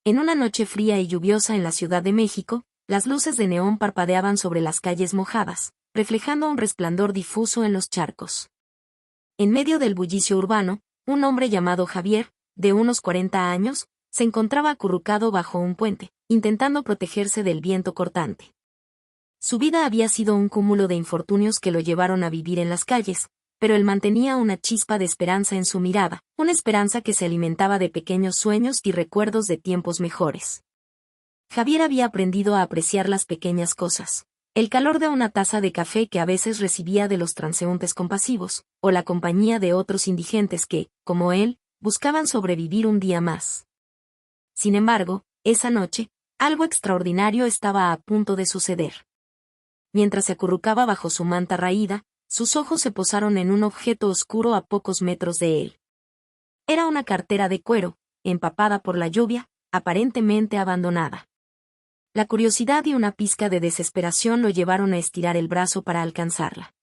En una noche fría y lluviosa en la Ciudad de México, las luces de neón parpadeaban sobre las calles mojadas, reflejando un resplandor difuso en los charcos. En medio del bullicio urbano, un hombre llamado Javier, de unos 40 años, se encontraba acurrucado bajo un puente, intentando protegerse del viento cortante. Su vida había sido un cúmulo de infortunios que lo llevaron a vivir en las calles, pero él mantenía una chispa de esperanza en su mirada, una esperanza que se alimentaba de pequeños sueños y recuerdos de tiempos mejores. Javier había aprendido a apreciar las pequeñas cosas, el calor de una taza de café que a veces recibía de los transeúntes compasivos, o la compañía de otros indigentes que, como él, buscaban sobrevivir un día más. Sin embargo, esa noche, algo extraordinario estaba a punto de suceder. Mientras se acurrucaba bajo su manta raída, sus ojos se posaron en un objeto oscuro a pocos metros de él. Era una cartera de cuero, empapada por la lluvia, aparentemente abandonada. La curiosidad y una pizca de desesperación lo llevaron a estirar el brazo para alcanzarla.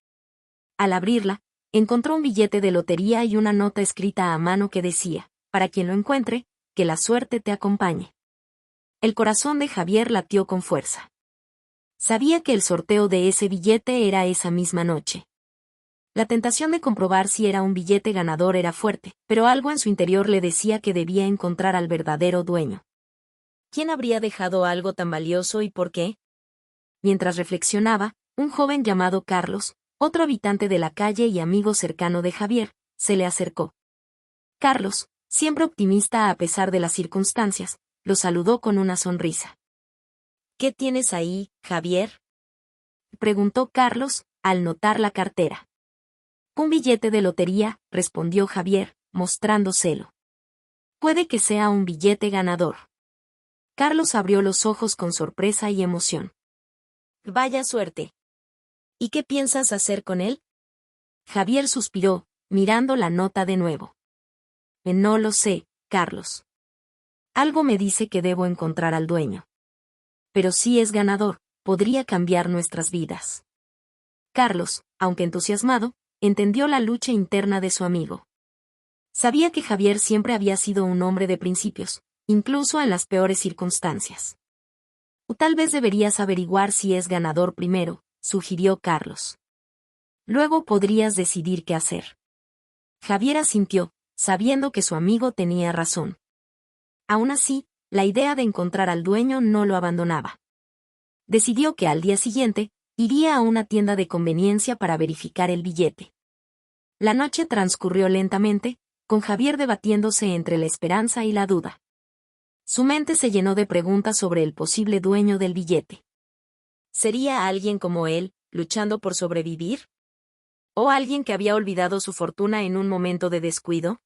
Al abrirla, encontró un billete de lotería y una nota escrita a mano que decía: para quien lo encuentre, que la suerte te acompañe. El corazón de Javier latió con fuerza. Sabía que el sorteo de ese billete era esa misma noche. La tentación de comprobar si era un billete ganador era fuerte, pero algo en su interior le decía que debía encontrar al verdadero dueño. ¿Quién habría dejado algo tan valioso y por qué? Mientras reflexionaba, un joven llamado Carlos, otro habitante de la calle y amigo cercano de Javier, se le acercó. Carlos, siempre optimista a pesar de las circunstancias, lo saludó con una sonrisa. ¿Qué tienes ahí, Javier?, preguntó Carlos, al notar la cartera. Un billete de lotería, respondió Javier, mostrando celo. Puede que sea un billete ganador. Carlos abrió los ojos con sorpresa y emoción. Vaya suerte. ¿Y qué piensas hacer con él? Javier suspiró, mirando la nota de nuevo. No lo sé, Carlos. Algo me dice que debo encontrar al dueño. Pero si es ganador, podría cambiar nuestras vidas. Carlos, aunque entusiasmado, entendió la lucha interna de su amigo. Sabía que Javier siempre había sido un hombre de principios, incluso en las peores circunstancias. Tal vez deberías averiguar si es ganador primero, sugirió Carlos. Luego podrías decidir qué hacer. Javier asintió, sabiendo que su amigo tenía razón. Aún así, la idea de encontrar al dueño no lo abandonaba. Decidió que al día siguiente, iría a una tienda de conveniencia para verificar el billete. La noche transcurrió lentamente, con Javier debatiéndose entre la esperanza y la duda. Su mente se llenó de preguntas sobre el posible dueño del billete. ¿Sería alguien como él, luchando por sobrevivir? ¿O alguien que había olvidado su fortuna en un momento de descuido?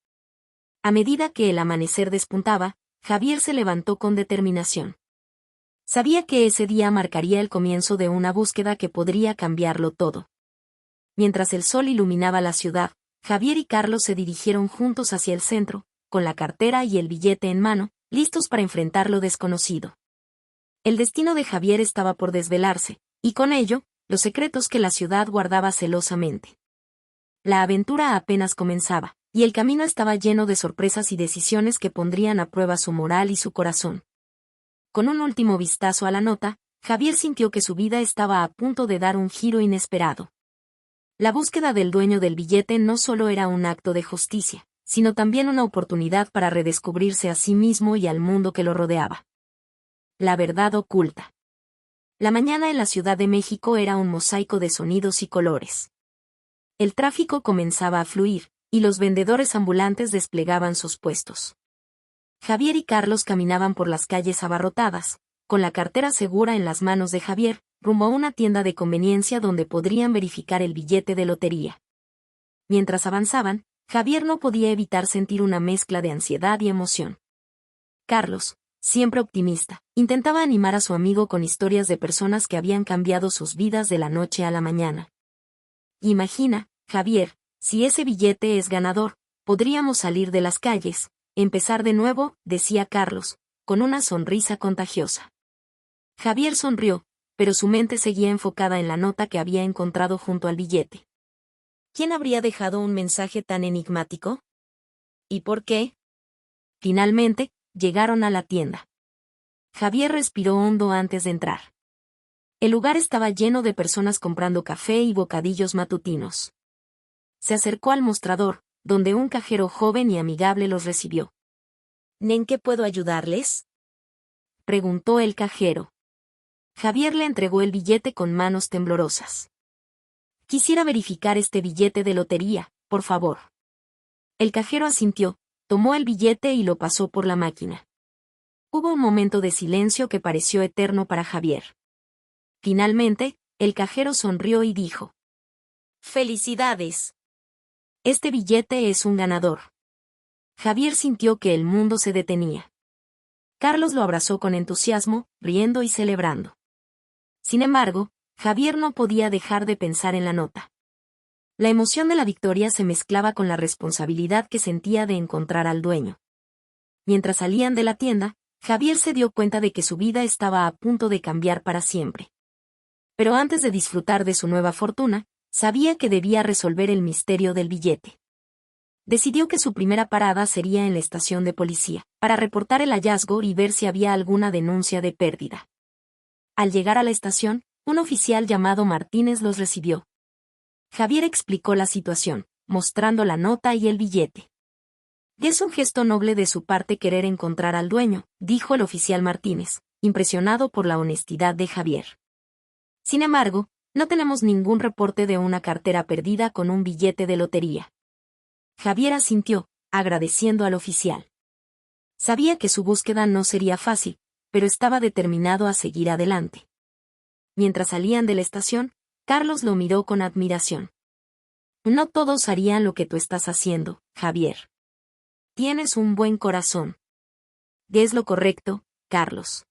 A medida que el amanecer despuntaba, Javier se levantó con determinación. Sabía que ese día marcaría el comienzo de una búsqueda que podría cambiarlo todo. Mientras el sol iluminaba la ciudad, Javier y Carlos se dirigieron juntos hacia el centro, con la cartera y el billete en mano, listos para enfrentar lo desconocido. El destino de Javier estaba por desvelarse, y con ello, los secretos que la ciudad guardaba celosamente. La aventura apenas comenzaba, y el camino estaba lleno de sorpresas y decisiones que pondrían a prueba su moral y su corazón. Con un último vistazo a la nota, Javier sintió que su vida estaba a punto de dar un giro inesperado. La búsqueda del dueño del billete no solo era un acto de justicia, sino también una oportunidad para redescubrirse a sí mismo y al mundo que lo rodeaba. La verdad oculta. La mañana en la Ciudad de México era un mosaico de sonidos y colores. El tráfico comenzaba a fluir, y los vendedores ambulantes desplegaban sus puestos. Javier y Carlos caminaban por las calles abarrotadas, con la cartera segura en las manos de Javier, rumbo a una tienda de conveniencia donde podrían verificar el billete de lotería. Mientras avanzaban, Javier no podía evitar sentir una mezcla de ansiedad y emoción. Carlos, siempre optimista, intentaba animar a su amigo con historias de personas que habían cambiado sus vidas de la noche a la mañana. Imagina, Javier, si ese billete es ganador, podríamos salir de las calles, empezar de nuevo, decía Carlos, con una sonrisa contagiosa. Javier sonrió, pero su mente seguía enfocada en la nota que había encontrado junto al billete. ¿Quién habría dejado un mensaje tan enigmático? ¿Y por qué? Finalmente, llegaron a la tienda. Javier respiró hondo antes de entrar. El lugar estaba lleno de personas comprando café y bocadillos matutinos. Se acercó al mostrador, donde un cajero joven y amigable los recibió. ¿En qué puedo ayudarles?, preguntó el cajero. Javier le entregó el billete con manos temblorosas. Quisiera verificar este billete de lotería, por favor. El cajero asintió, tomó el billete y lo pasó por la máquina. Hubo un momento de silencio que pareció eterno para Javier. Finalmente, el cajero sonrió y dijo: ¡Felicidades! Este billete es un ganador. Javier sintió que el mundo se detenía. Carlos lo abrazó con entusiasmo, riendo y celebrando. Sin embargo, Javier no podía dejar de pensar en la nota. La emoción de la victoria se mezclaba con la responsabilidad que sentía de encontrar al dueño. Mientras salían de la tienda, Javier se dio cuenta de que su vida estaba a punto de cambiar para siempre. Pero antes de disfrutar de su nueva fortuna, sabía que debía resolver el misterio del billete. Decidió que su primera parada sería en la estación de policía, para reportar el hallazgo y ver si había alguna denuncia de pérdida. Al llegar a la estación, un oficial llamado Martínez los recibió. Javier explicó la situación, mostrando la nota y el billete. Es un gesto noble de su parte querer encontrar al dueño, dijo el oficial Martínez, impresionado por la honestidad de Javier. Sin embargo, no tenemos ningún reporte de una cartera perdida con un billete de lotería. Javier asintió, agradeciendo al oficial. Sabía que su búsqueda no sería fácil, pero estaba determinado a seguir adelante. Mientras salían de la estación, Carlos lo miró con admiración. No todos harían lo que tú estás haciendo, Javier. Tienes un buen corazón. Es lo correcto, Carlos.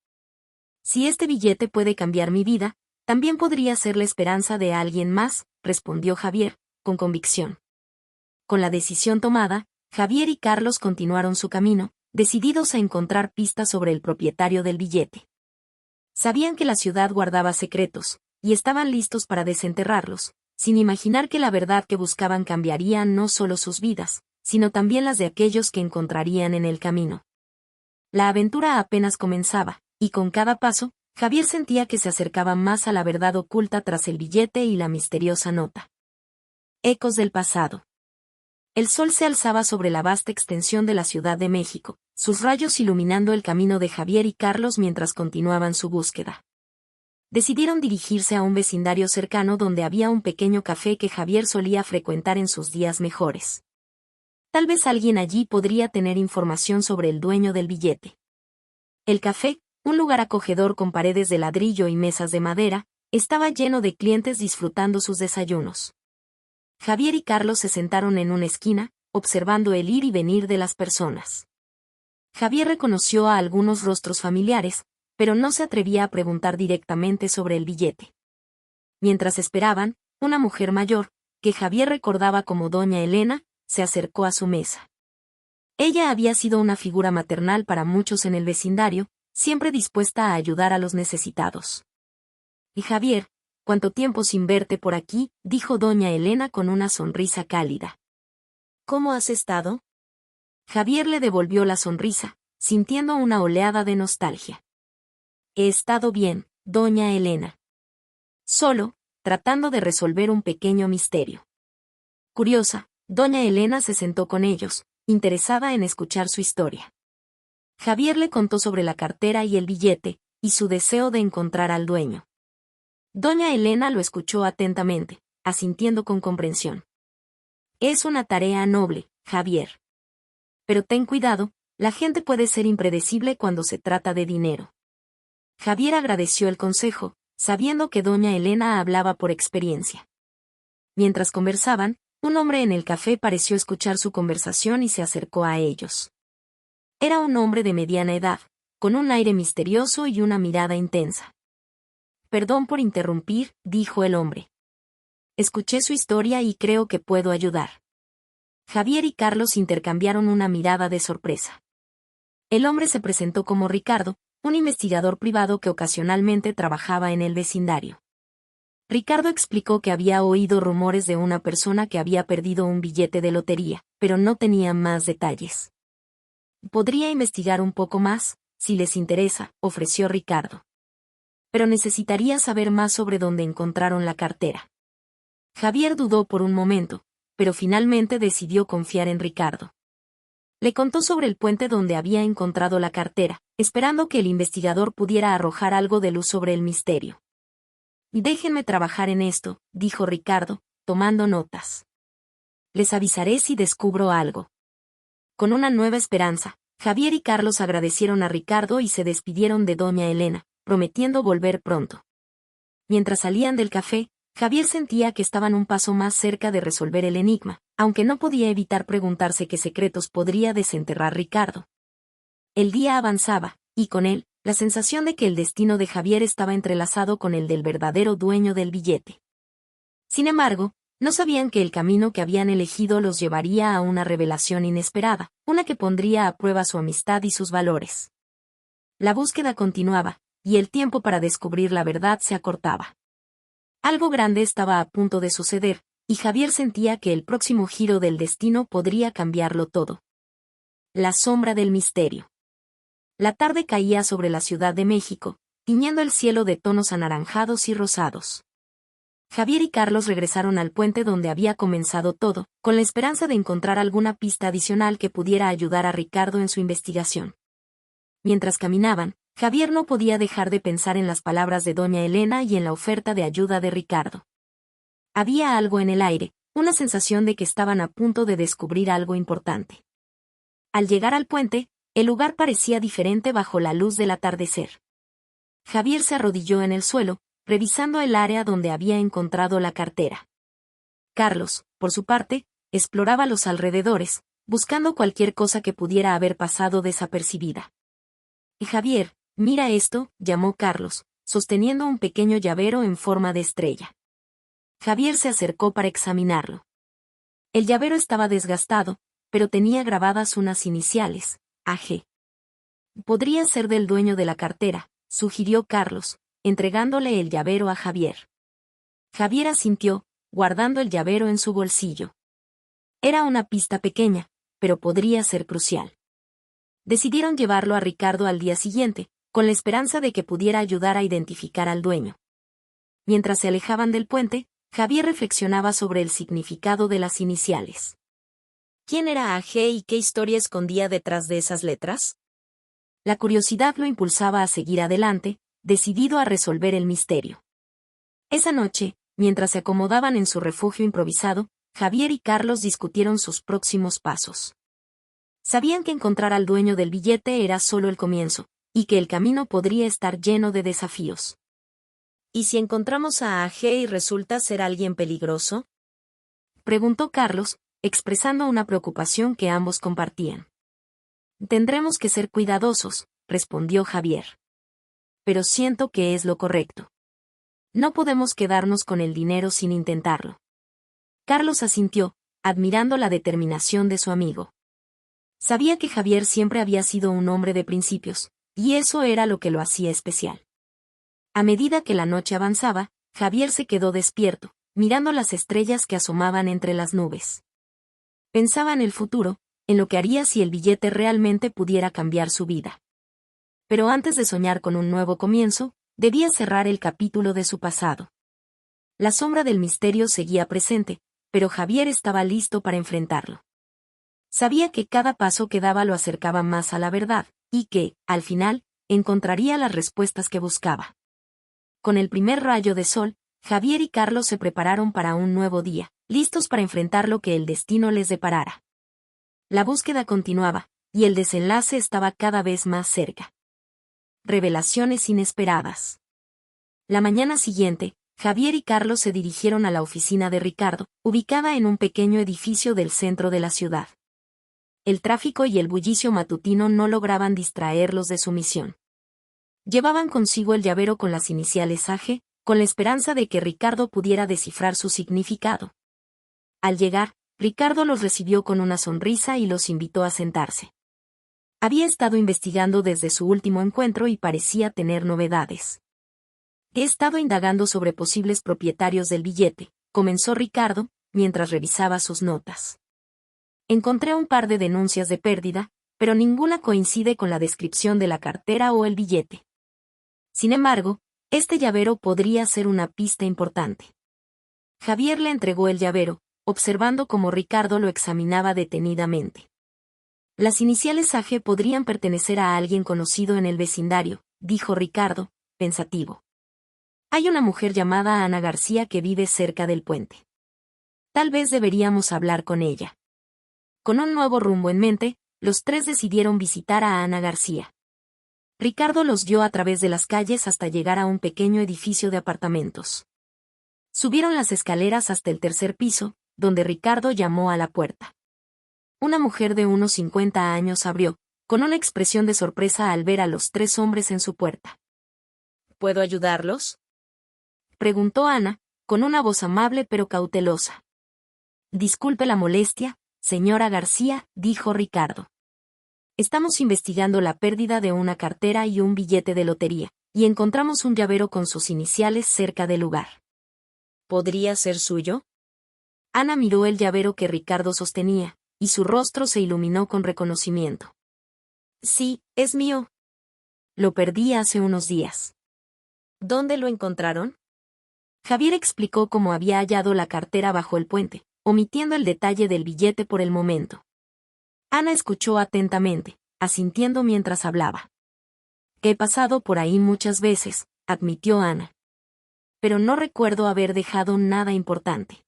Si este billete puede cambiar mi vida, también podría ser la esperanza de alguien más, respondió Javier, con convicción. Con la decisión tomada, Javier y Carlos continuaron su camino, decididos a encontrar pistas sobre el propietario del billete. Sabían que la ciudad guardaba secretos, y estaban listos para desenterrarlos, sin imaginar que la verdad que buscaban cambiaría no solo sus vidas, sino también las de aquellos que encontrarían en el camino. La aventura apenas comenzaba, y con cada paso, Javier sentía que se acercaba más a la verdad oculta tras el billete y la misteriosa nota. Ecos del pasado. El sol se alzaba sobre la vasta extensión de la Ciudad de México, sus rayos iluminando el camino de Javier y Carlos mientras continuaban su búsqueda. Decidieron dirigirse a un vecindario cercano donde había un pequeño café que Javier solía frecuentar en sus días mejores. Tal vez alguien allí podría tener información sobre el dueño del billete. El café, un lugar acogedor con paredes de ladrillo y mesas de madera, estaba lleno de clientes disfrutando sus desayunos. Javier y Carlos se sentaron en una esquina, observando el ir y venir de las personas. Javier reconoció a algunos rostros familiares, pero no se atrevía a preguntar directamente sobre el billete. Mientras esperaban, una mujer mayor, que Javier recordaba como Doña Elena, se acercó a su mesa. Ella había sido una figura maternal para muchos en el vecindario, siempre dispuesta a ayudar a los necesitados. Y Javier, «¿Cuánto tiempo sin verte por aquí?», dijo doña Elena con una sonrisa cálida. «¿Cómo has estado?». Javier le devolvió la sonrisa, sintiendo una oleada de nostalgia. «He estado bien, doña Elena. Solo, tratando de resolver un pequeño misterio». Curiosa, doña Elena se sentó con ellos, interesada en escuchar su historia. Javier le contó sobre la cartera y el billete, y su deseo de encontrar al dueño. Doña Elena lo escuchó atentamente, asintiendo con comprensión. «Es una tarea noble, Javier. Pero ten cuidado, la gente puede ser impredecible cuando se trata de dinero». Javier agradeció el consejo, sabiendo que doña Elena hablaba por experiencia. Mientras conversaban, un hombre en el café pareció escuchar su conversación y se acercó a ellos. Era un hombre de mediana edad, con un aire misterioso y una mirada intensa. «Perdón por interrumpir», dijo el hombre. «Escuché su historia y creo que puedo ayudar». Javier y Carlos intercambiaron una mirada de sorpresa. El hombre se presentó como Ricardo, un investigador privado que ocasionalmente trabajaba en el vecindario. Ricardo explicó que había oído rumores de una persona que había perdido un billete de lotería, pero no tenía más detalles. «¿Podría investigar un poco más?», si les interesa, ofreció Ricardo. Pero necesitaría saber más sobre dónde encontraron la cartera. Javier dudó por un momento, pero finalmente decidió confiar en Ricardo. Le contó sobre el puente donde había encontrado la cartera, esperando que el investigador pudiera arrojar algo de luz sobre el misterio. «Déjenme trabajar en esto», dijo Ricardo, tomando notas. «Les avisaré si descubro algo». Con una nueva esperanza, Javier y Carlos agradecieron a Ricardo y se despidieron de doña Elena, prometiendo volver pronto. Mientras salían del café, Javier sentía que estaban un paso más cerca de resolver el enigma, aunque no podía evitar preguntarse qué secretos podría desenterrar Ricardo. El día avanzaba, y con él, la sensación de que el destino de Javier estaba entrelazado con el del verdadero dueño del billete. Sin embargo, no sabían que el camino que habían elegido los llevaría a una revelación inesperada, una que pondría a prueba su amistad y sus valores. La búsqueda continuaba, y el tiempo para descubrir la verdad se acortaba. Algo grande estaba a punto de suceder, y Javier sentía que el próximo giro del destino podría cambiarlo todo. La sombra del misterio. La tarde caía sobre la Ciudad de México, tiñendo el cielo de tonos anaranjados y rosados. Javier y Carlos regresaron al puente donde había comenzado todo, con la esperanza de encontrar alguna pista adicional que pudiera ayudar a Ricardo en su investigación. Mientras caminaban, Javier no podía dejar de pensar en las palabras de doña Elena y en la oferta de ayuda de Ricardo. Había algo en el aire, una sensación de que estaban a punto de descubrir algo importante. Al llegar al puente, el lugar parecía diferente bajo la luz del atardecer. Javier se arrodilló en el suelo, revisando el área donde había encontrado la cartera. Carlos, por su parte, exploraba los alrededores, buscando cualquier cosa que pudiera haber pasado desapercibida. «Javier, mira esto», llamó Carlos, sosteniendo un pequeño llavero en forma de estrella. Javier se acercó para examinarlo. El llavero estaba desgastado, pero tenía grabadas unas iniciales, AG. «Podría ser del dueño de la cartera», sugirió Carlos, entregándole el llavero a Javier. Javier asintió, guardando el llavero en su bolsillo. Era una pista pequeña, pero podría ser crucial. Decidieron llevarlo a Ricardo al día siguiente, con la esperanza de que pudiera ayudar a identificar al dueño. Mientras se alejaban del puente, Javier reflexionaba sobre el significado de las iniciales. ¿Quién era AG y qué historia escondía detrás de esas letras? La curiosidad lo impulsaba a seguir adelante, decidido a resolver el misterio. Esa noche, mientras se acomodaban en su refugio improvisado, Javier y Carlos discutieron sus próximos pasos. Sabían que encontrar al dueño del billete era solo el comienzo, y que el camino podría estar lleno de desafíos. ¿Y si encontramos a AG y resulta ser alguien peligroso?, preguntó Carlos, expresando una preocupación que ambos compartían. «Tendremos que ser cuidadosos», respondió Javier. «Pero siento que es lo correcto. No podemos quedarnos con el dinero sin intentarlo». Carlos asintió, admirando la determinación de su amigo. Sabía que Javier siempre había sido un hombre de principios, y eso era lo que lo hacía especial. A medida que la noche avanzaba, Javier se quedó despierto, mirando las estrellas que asomaban entre las nubes. Pensaba en el futuro, en lo que haría si el billete realmente pudiera cambiar su vida. Pero antes de soñar con un nuevo comienzo, debía cerrar el capítulo de su pasado. La sombra del misterio seguía presente, pero Javier estaba listo para enfrentarlo. Sabía que cada paso que daba lo acercaba más a la verdad, y que, al final, encontraría las respuestas que buscaba. Con el primer rayo de sol, Javier y Carlos se prepararon para un nuevo día, listos para enfrentar lo que el destino les deparara. La búsqueda continuaba, y el desenlace estaba cada vez más cerca. Revelaciones inesperadas. La mañana siguiente, Javier y Carlos se dirigieron a la oficina de Ricardo, ubicada en un pequeño edificio del centro de la ciudad. El tráfico y el bullicio matutino no lograban distraerlos de su misión. Llevaban consigo el llavero con las iniciales AG, con la esperanza de que Ricardo pudiera descifrar su significado. Al llegar, Ricardo los recibió con una sonrisa y los invitó a sentarse. Había estado investigando desde su último encuentro y parecía tener novedades. «He estado indagando sobre posibles propietarios del billete», comenzó Ricardo, mientras revisaba sus notas. «Encontré un par de denuncias de pérdida, pero ninguna coincide con la descripción de la cartera o el billete. Sin embargo, este llavero podría ser una pista importante. Javier le entregó el llavero, observando cómo Ricardo lo examinaba detenidamente. Las iniciales AG podrían pertenecer a alguien conocido en el vecindario, dijo Ricardo, pensativo. Hay una mujer llamada Ana García que vive cerca del puente. Tal vez deberíamos hablar con ella. Con un nuevo rumbo en mente, los tres decidieron visitar a Ana García. Ricardo los guió a través de las calles hasta llegar a un pequeño edificio de apartamentos. Subieron las escaleras hasta el tercer piso, donde Ricardo llamó a la puerta. Una mujer de unos 50 años abrió, con una expresión de sorpresa al ver a los tres hombres en su puerta. ¿Puedo ayudarlos?, preguntó Ana, con una voz amable pero cautelosa. Disculpe la molestia, señora García, dijo Ricardo. Estamos investigando la pérdida de una cartera y un billete de lotería, y encontramos un llavero con sus iniciales cerca del lugar. ¿Podría ser suyo? Ana miró el llavero que Ricardo sostenía, y su rostro se iluminó con reconocimiento. Sí, es mío. Lo perdí hace unos días. ¿Dónde lo encontraron? Javier explicó cómo había hallado la cartera bajo el puente, omitiendo el detalle del billete por el momento. Ana escuchó atentamente, asintiendo mientras hablaba. He pasado por ahí muchas veces, admitió Ana. Pero no recuerdo haber dejado nada importante.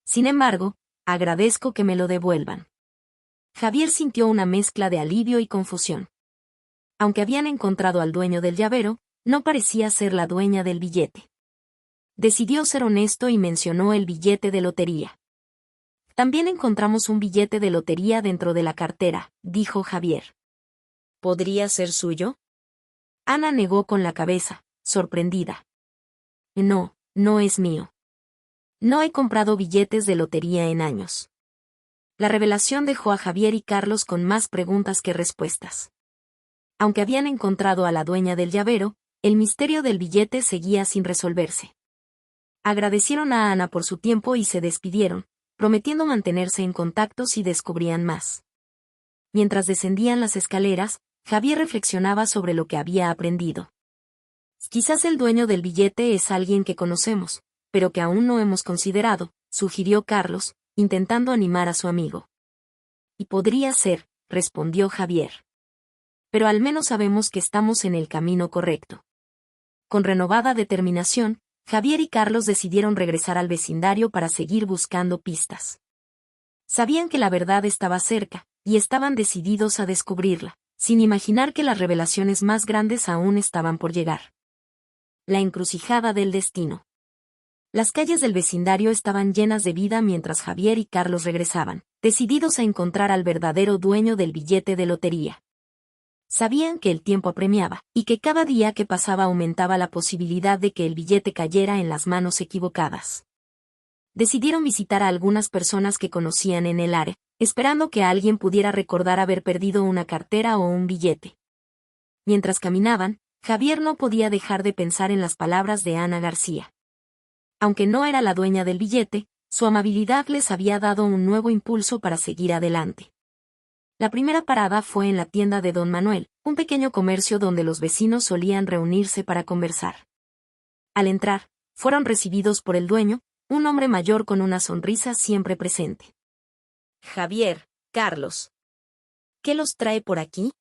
Sin embargo, agradezco que me lo devuelvan. Javier sintió una mezcla de alivio y confusión. Aunque habían encontrado al dueño del llavero, no parecía ser la dueña del billete. Decidió ser honesto y mencionó el billete de lotería. También encontramos un billete de lotería dentro de la cartera, dijo Javier. ¿Podría ser suyo? Ana negó con la cabeza, sorprendida. No, no es mío. No he comprado billetes de lotería en años. La revelación dejó a Javier y Carlos con más preguntas que respuestas. Aunque habían encontrado a la dueña del llavero, el misterio del billete seguía sin resolverse. Agradecieron a Ana por su tiempo y se despidieron, prometiendo mantenerse en contacto si descubrían más. Mientras descendían las escaleras, Javier reflexionaba sobre lo que había aprendido. Quizás el dueño del billete es alguien que conocemos, pero que aún no hemos considerado, sugirió Carlos, intentando animar a su amigo. Y podría ser, respondió Javier. Pero al menos sabemos que estamos en el camino correcto. Con renovada determinación, Javier y Carlos decidieron regresar al vecindario para seguir buscando pistas. Sabían que la verdad estaba cerca, y estaban decididos a descubrirla, sin imaginar que las revelaciones más grandes aún estaban por llegar. La encrucijada del destino. Las calles del vecindario estaban llenas de vida mientras Javier y Carlos regresaban, decididos a encontrar al verdadero dueño del billete de lotería. Sabían que el tiempo apremiaba, y que cada día que pasaba aumentaba la posibilidad de que el billete cayera en las manos equivocadas. Decidieron visitar a algunas personas que conocían en el área, esperando que alguien pudiera recordar haber perdido una cartera o un billete. Mientras caminaban, Javier no podía dejar de pensar en las palabras de Ana García. Aunque no era la dueña del billete, su amabilidad les había dado un nuevo impulso para seguir adelante. La primera parada fue en la tienda de Don Manuel, un pequeño comercio donde los vecinos solían reunirse para conversar. Al entrar, fueron recibidos por el dueño, un hombre mayor con una sonrisa siempre presente. Javier, Carlos. ¿Qué los trae por aquí?,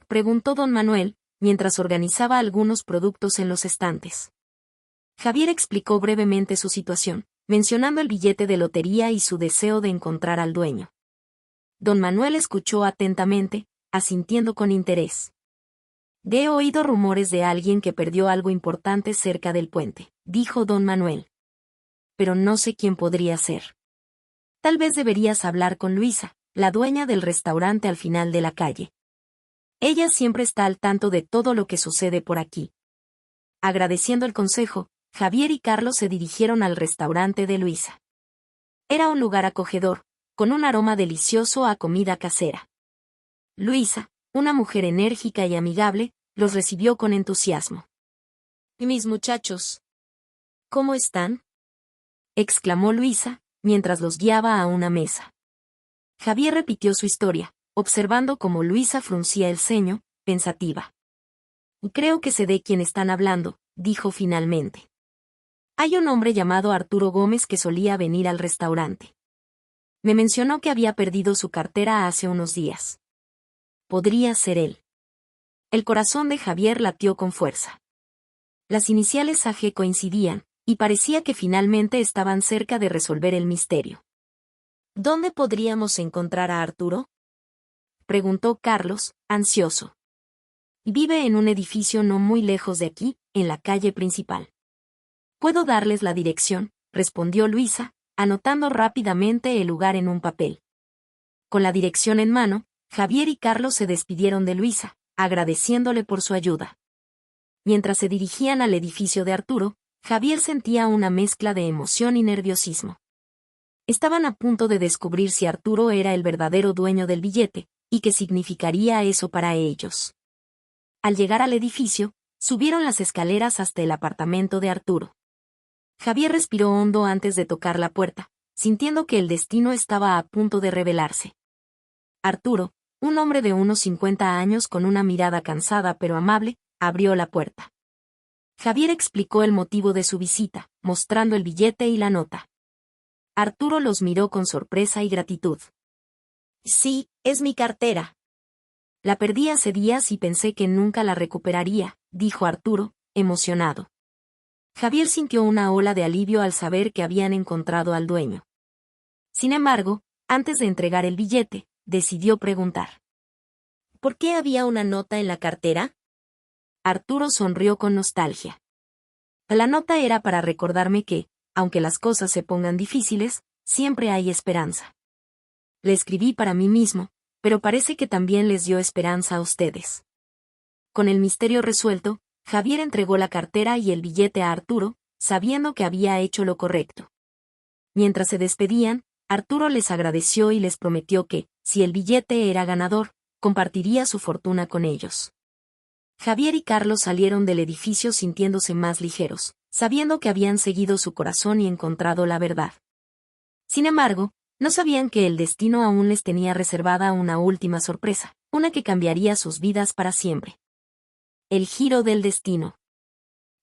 preguntó Don Manuel, mientras organizaba algunos productos en los estantes. Javier explicó brevemente su situación, mencionando el billete de lotería y su deseo de encontrar al dueño. Don Manuel escuchó atentamente, asintiendo con interés. He oído rumores de alguien que perdió algo importante cerca del puente, dijo Don Manuel. Pero no sé quién podría ser. Tal vez deberías hablar con Luisa, la dueña del restaurante al final de la calle. Ella siempre está al tanto de todo lo que sucede por aquí. Agradeciendo el consejo, Javier y Carlos se dirigieron al restaurante de Luisa. Era un lugar acogedor, con un aroma delicioso a comida casera. Luisa, una mujer enérgica y amigable, los recibió con entusiasmo. «Mis muchachos, ¿cómo están?», exclamó Luisa, mientras los guiaba a una mesa. Javier repitió su historia, observando cómo Luisa fruncía el ceño, pensativa. Creo que sé de quién están hablando, dijo finalmente. Hay un hombre llamado Arturo Gómez que solía venir al restaurante. Me mencionó que había perdido su cartera hace unos días. Podría ser él. El corazón de Javier latió con fuerza. Las iniciales AG coincidían, y parecía que finalmente estaban cerca de resolver el misterio. ¿Dónde podríamos encontrar a Arturo?, preguntó Carlos, ansioso. Vive en un edificio no muy lejos de aquí, en la calle principal. Puedo darles la dirección, respondió Luisa, anotando rápidamente el lugar en un papel. Con la dirección en mano, Javier y Carlos se despidieron de Luisa, agradeciéndole por su ayuda. Mientras se dirigían al edificio de Arturo, Javier sentía una mezcla de emoción y nerviosismo. Estaban a punto de descubrir si Arturo era el verdadero dueño del billete, y qué significaría eso para ellos. Al llegar al edificio, subieron las escaleras hasta el apartamento de Arturo. Javier respiró hondo antes de tocar la puerta, sintiendo que el destino estaba a punto de revelarse. Arturo, un hombre de unos 50 años con una mirada cansada pero amable, abrió la puerta. Javier explicó el motivo de su visita, mostrando el billete y la nota. Arturo los miró con sorpresa y gratitud. Sí, es mi cartera. La perdí hace días y pensé que nunca la recuperaría, dijo Arturo, emocionado. Javier sintió una ola de alivio al saber que habían encontrado al dueño. Sin embargo, antes de entregar el billete, decidió preguntar. ¿Por qué había una nota en la cartera? Arturo sonrió con nostalgia. La nota era para recordarme que, aunque las cosas se pongan difíciles, siempre hay esperanza. Le escribí para mí mismo, pero parece que también les dio esperanza a ustedes. Con el misterio resuelto, Javier entregó la cartera y el billete a Arturo, sabiendo que había hecho lo correcto. Mientras se despedían, Arturo les agradeció y les prometió que, si el billete era ganador, compartiría su fortuna con ellos. Javier y Carlos salieron del edificio sintiéndose más ligeros, sabiendo que habían seguido su corazón y encontrado la verdad. Sin embargo, no sabían que el destino aún les tenía reservada una última sorpresa, una que cambiaría sus vidas para siempre. El giro del destino.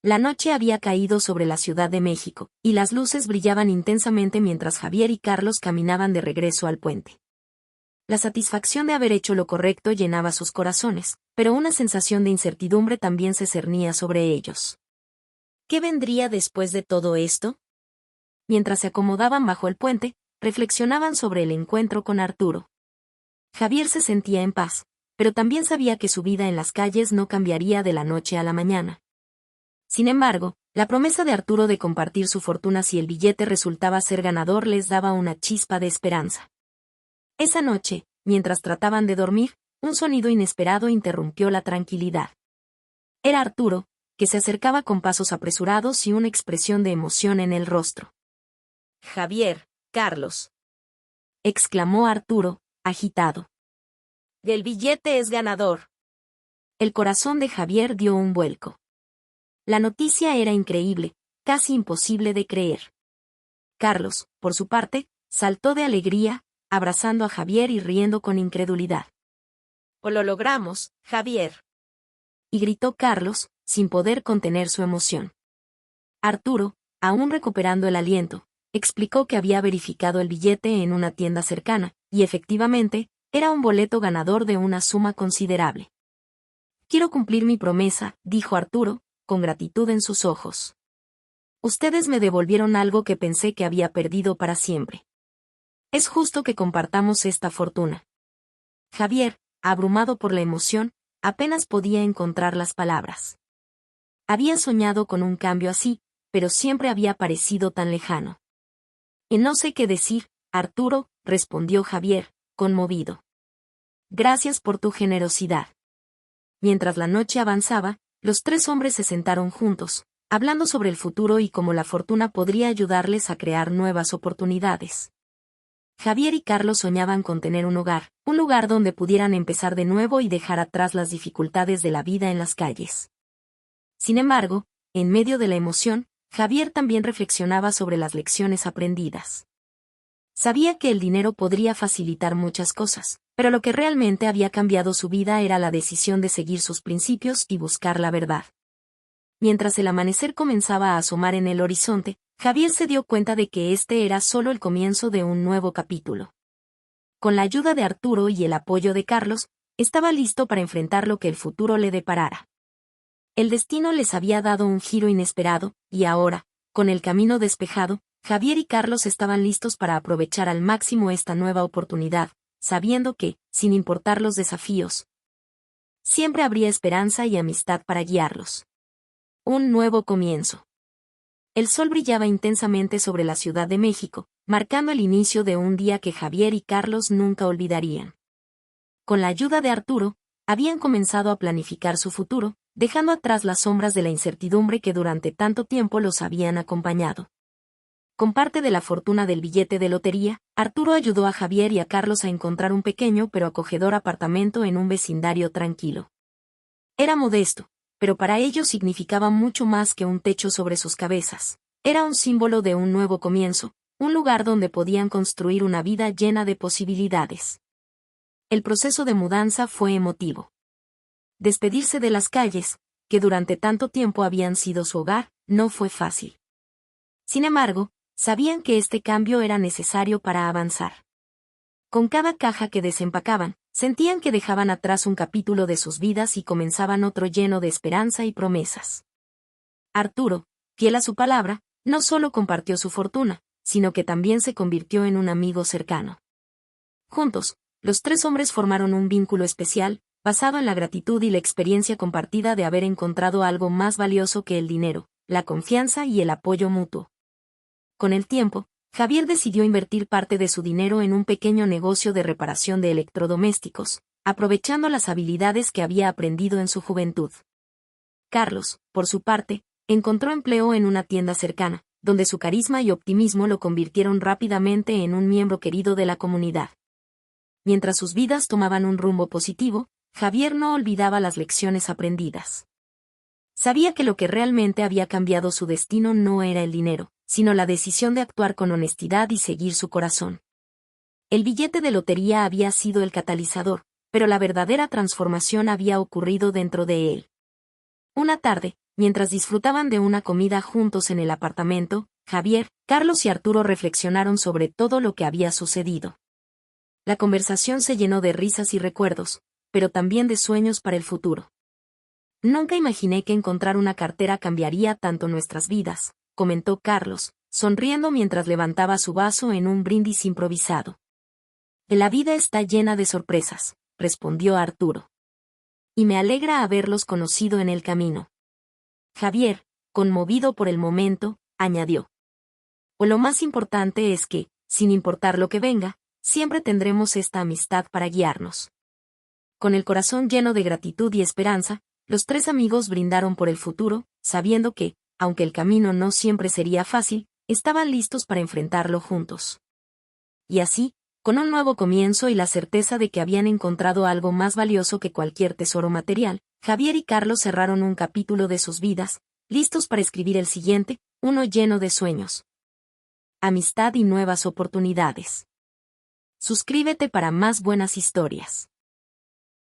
La noche había caído sobre la Ciudad de México, y las luces brillaban intensamente mientras Javier y Carlos caminaban de regreso al puente. La satisfacción de haber hecho lo correcto llenaba sus corazones, pero una sensación de incertidumbre también se cernía sobre ellos. ¿Qué vendría después de todo esto? Mientras se acomodaban bajo el puente, reflexionaban sobre el encuentro con Arturo. Javier se sentía en paz, pero también sabía que su vida en las calles no cambiaría de la noche a la mañana. Sin embargo, la promesa de Arturo de compartir su fortuna si el billete resultaba ser ganador les daba una chispa de esperanza. Esa noche, mientras trataban de dormir, un sonido inesperado interrumpió la tranquilidad. Era Arturo, que se acercaba con pasos apresurados y una expresión de emoción en el rostro. «Javier, Carlos», exclamó Arturo, agitado. «El billete es ganador». El corazón de Javier dio un vuelco. La noticia era increíble, casi imposible de creer. Carlos, por su parte, saltó de alegría, abrazando a Javier y riendo con incredulidad. «Lo logramos, Javier», y gritó Carlos, sin poder contener su emoción. Arturo, aún recuperando el aliento, explicó que había verificado el billete en una tienda cercana, y efectivamente, era un boleto ganador de una suma considerable. «Quiero cumplir mi promesa», dijo Arturo, con gratitud en sus ojos. «Ustedes me devolvieron algo que pensé que había perdido para siempre. Es justo que compartamos esta fortuna». Javier, abrumado por la emoción, apenas podía encontrar las palabras. Había soñado con un cambio así, pero siempre había parecido tan lejano. «Y no sé qué decir, Arturo», respondió Javier, conmovido. «Gracias por tu generosidad». Mientras la noche avanzaba, los tres hombres se sentaron juntos, hablando sobre el futuro y cómo la fortuna podría ayudarles a crear nuevas oportunidades. Javier y Carlos soñaban con tener un lugar donde pudieran empezar de nuevo y dejar atrás las dificultades de la vida en las calles. Sin embargo, en medio de la emoción, Javier también reflexionaba sobre las lecciones aprendidas. Sabía que el dinero podría facilitar muchas cosas, pero lo que realmente había cambiado su vida era la decisión de seguir sus principios y buscar la verdad. Mientras el amanecer comenzaba a asomar en el horizonte, Javier se dio cuenta de que este era solo el comienzo de un nuevo capítulo. Con la ayuda de Arturo y el apoyo de Carlos, estaba listo para enfrentar lo que el futuro le deparara. El destino les había dado un giro inesperado, y ahora, con el camino despejado, Javier y Carlos estaban listos para aprovechar al máximo esta nueva oportunidad, sabiendo que, sin importar los desafíos, siempre habría esperanza y amistad para guiarlos. Un nuevo comienzo. El sol brillaba intensamente sobre la Ciudad de México, marcando el inicio de un día que Javier y Carlos nunca olvidarían. Con la ayuda de Arturo, habían comenzado a planificar su futuro, dejando atrás las sombras de la incertidumbre que durante tanto tiempo los habían acompañado. Con parte de la fortuna del billete de lotería, Arturo ayudó a Javier y a Carlos a encontrar un pequeño pero acogedor apartamento en un vecindario tranquilo. Era modesto, pero para ellos significaba mucho más que un techo sobre sus cabezas. Era un símbolo de un nuevo comienzo, un lugar donde podían construir una vida llena de posibilidades. El proceso de mudanza fue emotivo. Despedirse de las calles, que durante tanto tiempo habían sido su hogar, no fue fácil. Sin embargo, sabían que este cambio era necesario para avanzar. Con cada caja que desempacaban, sentían que dejaban atrás un capítulo de sus vidas y comenzaban otro lleno de esperanza y promesas. Arturo, fiel a su palabra, no solo compartió su fortuna, sino que también se convirtió en un amigo cercano. Juntos, los tres hombres formaron un vínculo especial, basado en la gratitud y la experiencia compartida de haber encontrado algo más valioso que el dinero, la confianza y el apoyo mutuo. Con el tiempo, Javier decidió invertir parte de su dinero en un pequeño negocio de reparación de electrodomésticos, aprovechando las habilidades que había aprendido en su juventud. Carlos, por su parte, encontró empleo en una tienda cercana, donde su carisma y optimismo lo convirtieron rápidamente en un miembro querido de la comunidad. Mientras sus vidas tomaban un rumbo positivo, Javier no olvidaba las lecciones aprendidas. Sabía que lo que realmente había cambiado su destino no era el dinero, sino la decisión de actuar con honestidad y seguir su corazón. El billete de lotería había sido el catalizador, pero la verdadera transformación había ocurrido dentro de él. Una tarde, mientras disfrutaban de una comida juntos en el apartamento, Javier, Carlos y Arturo reflexionaron sobre todo lo que había sucedido. La conversación se llenó de risas y recuerdos, pero también de sueños para el futuro. Nunca imaginé que encontrar una cartera cambiaría tanto nuestras vidas, comentó Carlos, sonriendo mientras levantaba su vaso en un brindis improvisado. La vida está llena de sorpresas, respondió Arturo. Y me alegra haberlos conocido en el camino. Javier, conmovido por el momento, añadió. O lo más importante es que, sin importar lo que venga, siempre tendremos esta amistad para guiarnos. Con el corazón lleno de gratitud y esperanza, los tres amigos brindaron por el futuro, sabiendo que, aunque el camino no siempre sería fácil, estaban listos para enfrentarlo juntos. Y así, con un nuevo comienzo y la certeza de que habían encontrado algo más valioso que cualquier tesoro material, Javier y Carlos cerraron un capítulo de sus vidas, listos para escribir el siguiente, uno lleno de sueños, amistad y nuevas oportunidades. Suscríbete para más buenas historias.